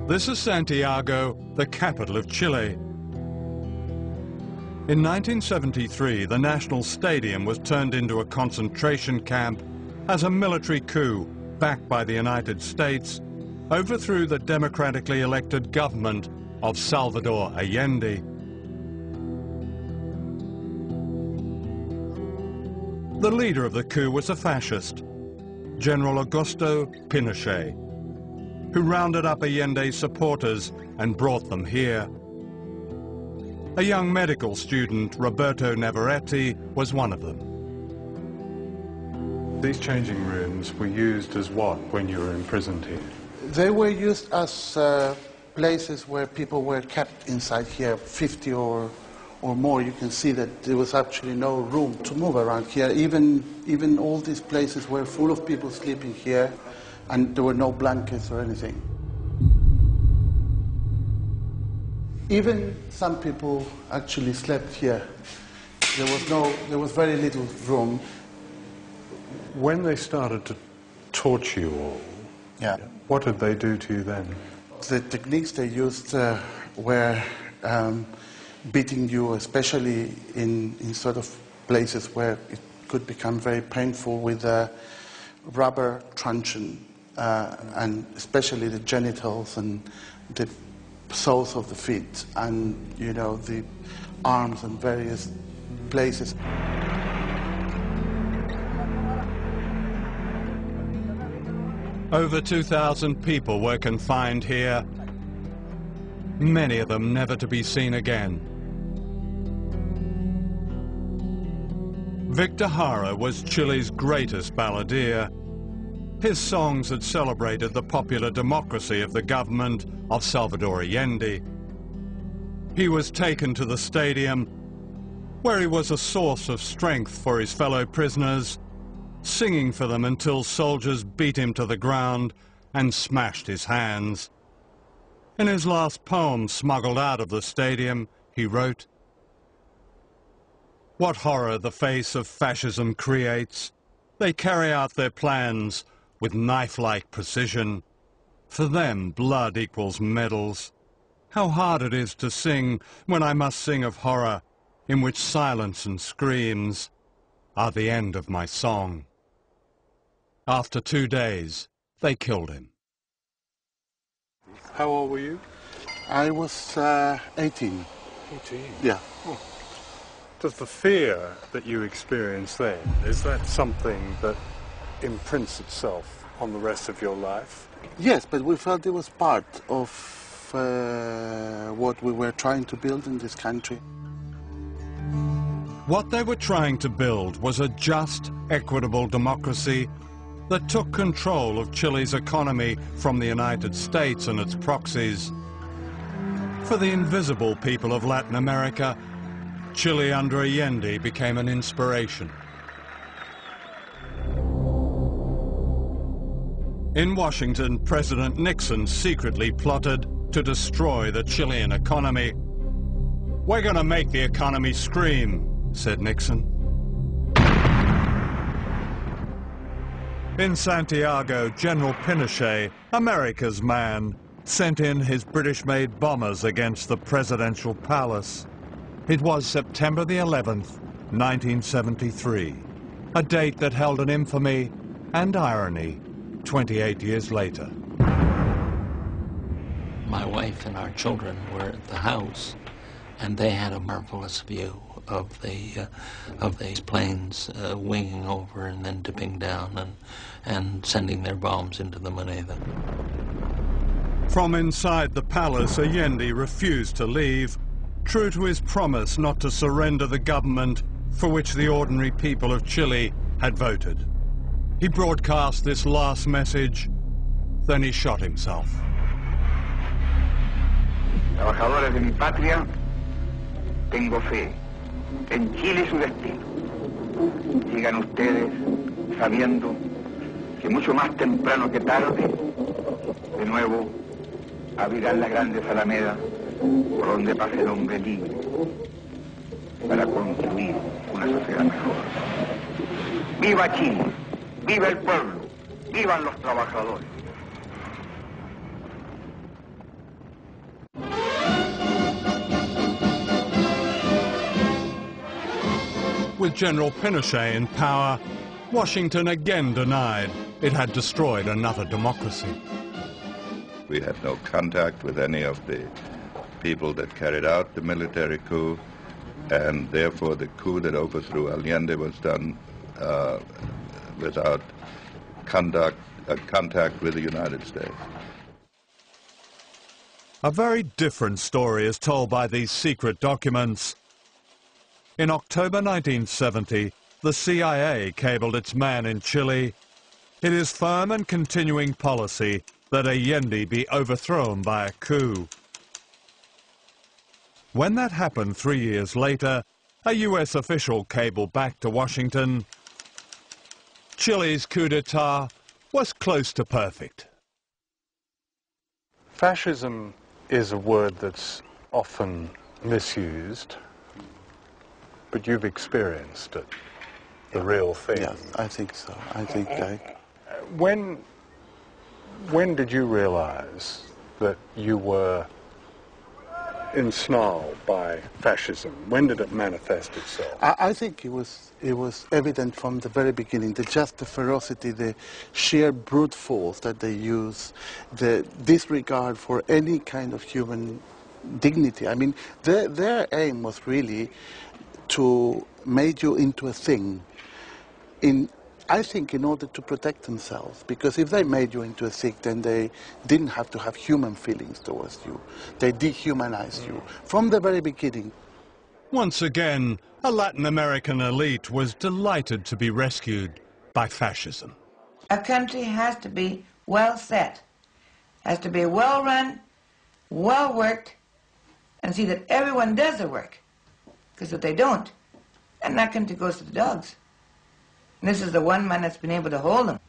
This is Santiago, the capital of Chile. In 1973, the National Stadium was turned into a concentration camp as a military coup, backed by the United States, overthrew the democratically elected government of Salvador Allende. The leader of the coup was a fascist, General Augusto Pinochet, who rounded up Allende's supporters and brought them here. A young medical student, Roberto Navarrete, was one of them. These changing rooms were used as what when you were imprisoned here? They were used as places where people were kept inside here, 50 or more. You can see that there was actually no room to move around here. Even all these places were full of people sleeping here, and there were no blankets or anything. Even some people actually slept here. There was very little room. When they started to torture you all, what did they do to you then? The techniques they used were beating you, especially in sort of places where it could become very painful, with a rubber truncheon, and especially the genitals and the soles of the feet, and the arms and various places. Over 2,000 people were confined here, many of them never to be seen again. Victor Jara was Chile's greatest balladeer. His songs had celebrated the popular democracy of the government of Salvador Allende. He was taken to the stadium, where he was a source of strength for his fellow prisoners, singing for them until soldiers beat him to the ground and smashed his hands. In his last poem, smuggled out of the stadium, he wrote, "What horror the face of fascism creates! They carry out their plans with knife-like precision. For them, blood equals medals. How hard it is to sing when I must sing of horror, in which silence and screams are the end of my song." After 2 days, they killed him. How old were you? I was 18. 18? Yeah. Oh. Does the fear that you experienced then, is that something that imprints itself on the rest of your life? Yes, but we felt it was part of what we were trying to build in this country. What they were trying to build was a just, equitable democracy that took control of Chile's economy from the United States and its proxies. For the invisible people of Latin America, Chile under Allende became an inspiration. In Washington, President Nixon secretly plotted to destroy the Chilean economy. "We're going to make the economy scream," said Nixon. In Santiago, General Pinochet, America's man, sent in his British-made bombers against the presidential palace. It was September the 11th, 1973, a date that held an infamy and irony 28 years later. My wife and our children were at the house, and they had a marvelous view of these planes winging over and then dipping down and sending their bombs into the Moneda. From inside the palace, Allende refused to leave, true to his promise not to surrender the government for which the ordinary people of Chile had voted. He broadcast this last message, then he shot himself. Trabajadores de mi patria, tengo fe en Chile y su destino. Sigan ustedes sabiendo que mucho más temprano que tarde, de nuevo, abrirán las grandes alamedas por donde pase el hombre libre para construir una sociedad mejor. ¡Viva Chile! ¡Viva el pueblo! ¡Vivan los trabajadores! With General Pinochet in power, Washington again denied it had destroyed another democracy. We had no contact with any of the people that carried out the military coup, and therefore the coup that overthrew Allende was done without contact with the United States. A very different story is told by these secret documents. In October 1970, the CIA cabled its man in Chile. It is firm and continuing policy that Allende be overthrown by a coup. When that happened 3 years later, a US official cabled back to Washington. Chile's coup d'etat was close to perfect. Fascism is a word that's often misused, but you've experienced it, the real thing. Yes, I think so. I think When did you realize that you were ensnarled by fascism? When did it manifest itself? I think it was evident from the very beginning, the ferocity, the sheer brute force that they use, the disregard for any kind of human dignity. I mean, their aim was really to make you into a thing, I think in order to protect themselves, because if they made you into a thing, then they didn't have to have human feelings towards you. They dehumanized you from the very beginning. Once again, a Latin American elite was delighted to be rescued by fascism. A country has to be well set, has to be well run, well worked, and see that everyone does the work. Because if they don't, then that country goes to the dogs. And this is the one man that's been able to hold them.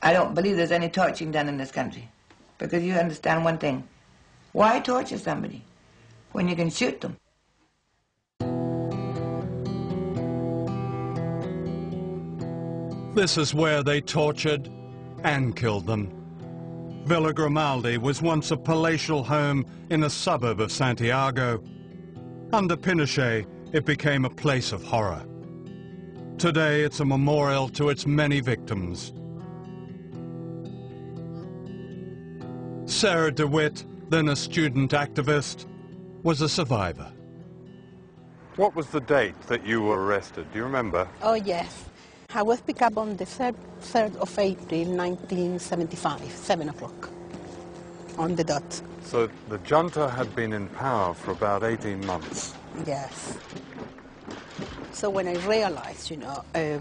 I don't believe there's any torturing done in this country. Because you understand one thing. Why torture somebody when you can shoot them? This is where they tortured and killed them. Villa Grimaldi was once a palatial home in a suburb of Santiago. Under Pinochet, it became a place of horror. Today, it's a memorial to its many victims. Sarah DeWitt, then a student activist, was a survivor. What was the date that you were arrested? Do you remember? Oh, yes. I was picked up on the 3rd of April, 1975, 7 o'clock, on the dot. So the junta had been in power for about 18 months. Yes. So when I realized,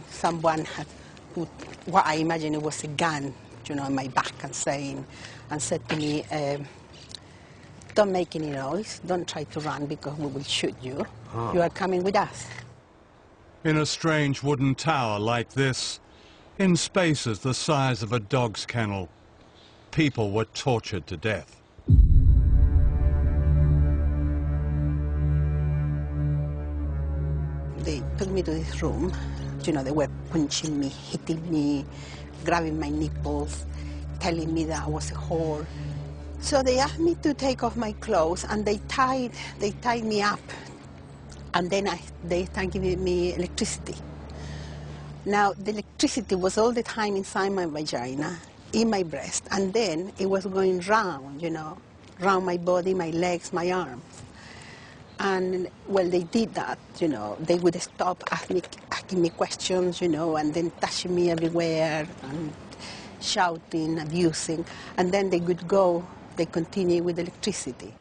someone had put what I imagine it was a gun, on my back and said to me, don't make any noise, don't try to run because we will shoot you. You are coming with us. In a strange wooden tower like this, in spaces the size of a dog's kennel, people were tortured to death. They took me to this room. They were punching me, hitting me, grabbing my nipples, telling me that I was a whore. So they asked me to take off my clothes, and they tied me up. And then they started giving me electricity. Now, the electricity was all the time inside my vagina, in my breast, and then it was going round, round my body, my legs, my arms. And well, they did that, they would stop asking me questions, and then touching me everywhere, and shouting, abusing, and then they would go, they continue with electricity.